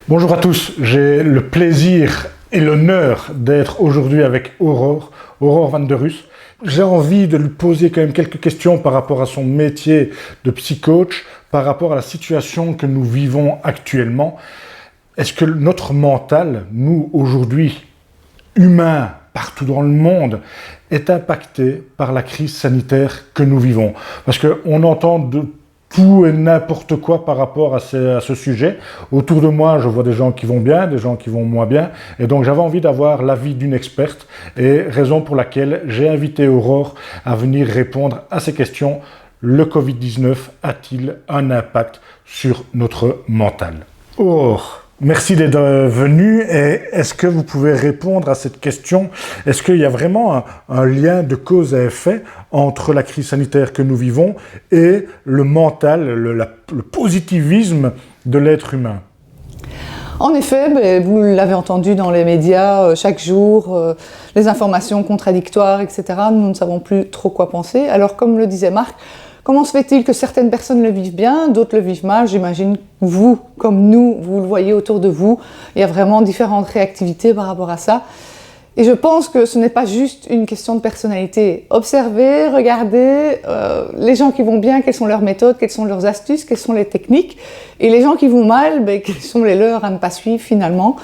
Bonjour à tous, j'ai le plaisir et l'honneur d'être aujourd'hui avec Aurore Van der Rus. J'ai envie de lui poser quand même quelques questions par rapport à son métier de psychoach, par rapport à la situation que nous vivons actuellement. Est-ce que notre mental, nous aujourd'hui, humains, partout dans le monde, est impacté par la crise sanitaire que nous vivons? Parce qu'on entend de tout et n'importe quoi par rapport à ce sujet. Autour de moi, je vois des gens qui vont bien, des gens qui vont moins bien. Et donc, j'avais envie d'avoir l'avis d'une experte. Et raison pour laquelle j'ai invité Aurore à venir répondre à ces questions. Le Covid-19 a-t-il un impact sur notre mental? Aurore, merci d'être venue. Et est-ce que vous pouvez répondre à cette question? Est-ce qu'il y a vraiment un lien de cause à effet entre la crise sanitaire que nous vivons et le mental, le positivisme de l'être humain? En effet, vous l'avez entendu dans les médias chaque jour, les informations contradictoires, etc. Nous ne savons plus trop quoi penser. Alors, comme le disait Marc, comment se fait-il que certaines personnes le vivent bien, d'autres le vivent mal? J'imagine que vous, comme nous, vous le voyez autour de vous. Il y a vraiment différentes réactivités par rapport à ça. Et je pense que ce n'est pas juste une question de personnalité. Observez, regardez les gens qui vont bien, quelles sont leurs méthodes, quelles sont leurs astuces, quelles sont les techniques. Et les gens qui vont mal, quels sont les leurs à ne pas suivre finalement.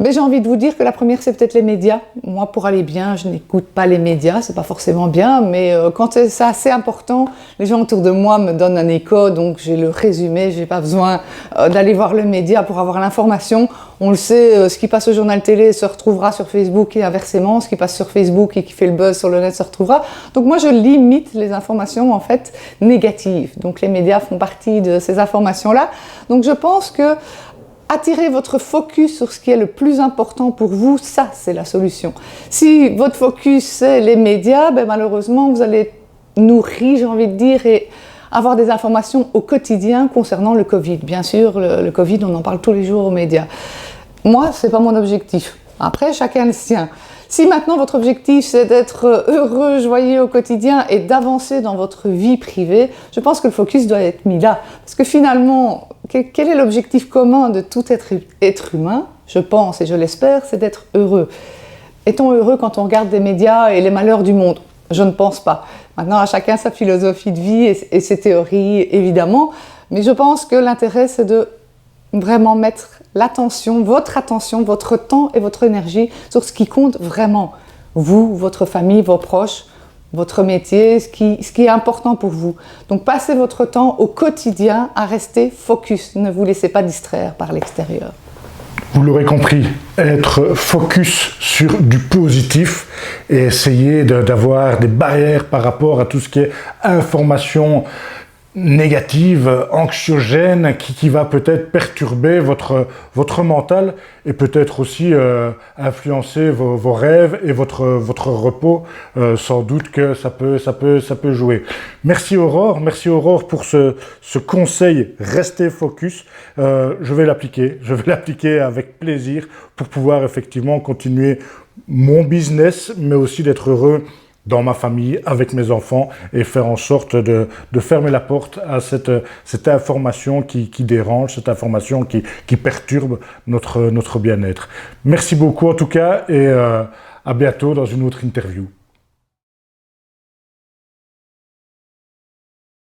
Mais j'ai envie de vous dire que la première, c'est peut-être les médias. Moi, pour aller bien, je n'écoute pas les médias, c'est pas forcément bien, mais quand c'est assez important, les gens autour de moi me donnent un écho, donc j'ai le résumé, j'ai pas besoin d'aller voir le média pour avoir l'information. On le sait, ce qui passe au journal télé se retrouvera sur Facebook et inversement, ce qui passe sur Facebook et qui fait le buzz sur le net se retrouvera. Donc moi, je limite les informations, en fait, négatives. Donc les médias font partie de ces informations-là. Donc je pense que attirez votre focus sur ce qui est le plus important pour vous, ça c'est la solution. Si votre focus c'est les médias, malheureusement vous allez être nourri, j'ai envie de dire, et avoir des informations au quotidien concernant le Covid. Bien sûr, le Covid, on en parle tous les jours aux médias. Moi, c'est pas mon objectif. Après, chacun le sien. Si maintenant votre objectif c'est d'être heureux, joyeux au quotidien et d'avancer dans votre vie privée, je pense que le focus doit être mis là. Parce que finalement, quel est l'objectif commun de tout être humain? Je pense et je l'espère, c'est d'être heureux. Est-on heureux quand on regarde des médias et les malheurs du monde? Je ne pense pas. Maintenant, à chacun sa philosophie de vie et ses théories, évidemment. Mais je pense que l'intérêt, c'est de vraiment mettre l'attention, votre temps et votre énergie sur ce qui compte vraiment. Vous, votre famille, vos proches, votre métier, ce qui est important pour vous. Donc passez votre temps au quotidien à rester focus. Ne vous laissez pas distraire par l'extérieur. Vous l'aurez compris, être focus sur du positif et essayer d'avoir des barrières par rapport à tout ce qui est information négative, anxiogène, qui va peut-être perturber votre mental et peut-être aussi influencer vos rêves et votre repos. Sans doute que ça peut jouer. Merci Aurore pour ce conseil, restez focus. Je vais l'appliquer avec plaisir pour pouvoir effectivement continuer mon business, mais aussi d'être heureux dans ma famille, avec mes enfants, et faire en sorte de fermer la porte à cette information qui dérange, cette information qui perturbe notre bien-être. Merci beaucoup en tout cas, et à bientôt dans une autre interview.